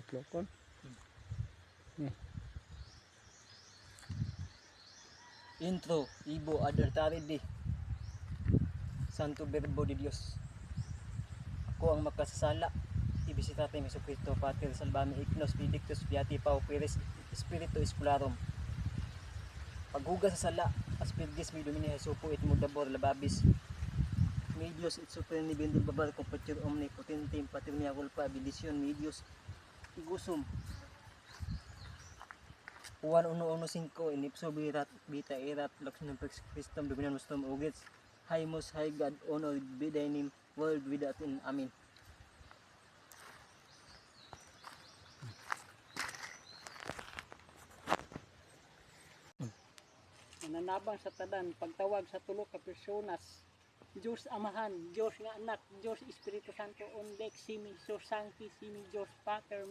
tutlokon. Intro, Ibo ad altaride. Santo Verbo de Dios. Ako ang makasasala. Ibisita tayo Hesus Cristo, Pater Salvami Ignos Benedictus Beati Pauperis Spiritu Escularum. Paghugas sa sala, aspirgis mi domini Jesupo et mudabor lababis. Medios et supremi bendum babar compatir omnipotentem pater mea culpa bendición medios igusum. Juan 1:1-5 in ipso birat bita erat laksnum pex Christum dominum nostrum ugits. High most high God, honor be thy name, world without end. Amen. Nananabang sa tadan, pagtawag sa tulo ka personas, Diyos Amahan, Diyos nga Anak, Diyos Espiritu Santo, on dek simi, Diyos Sancti, simi, Diyos Pater,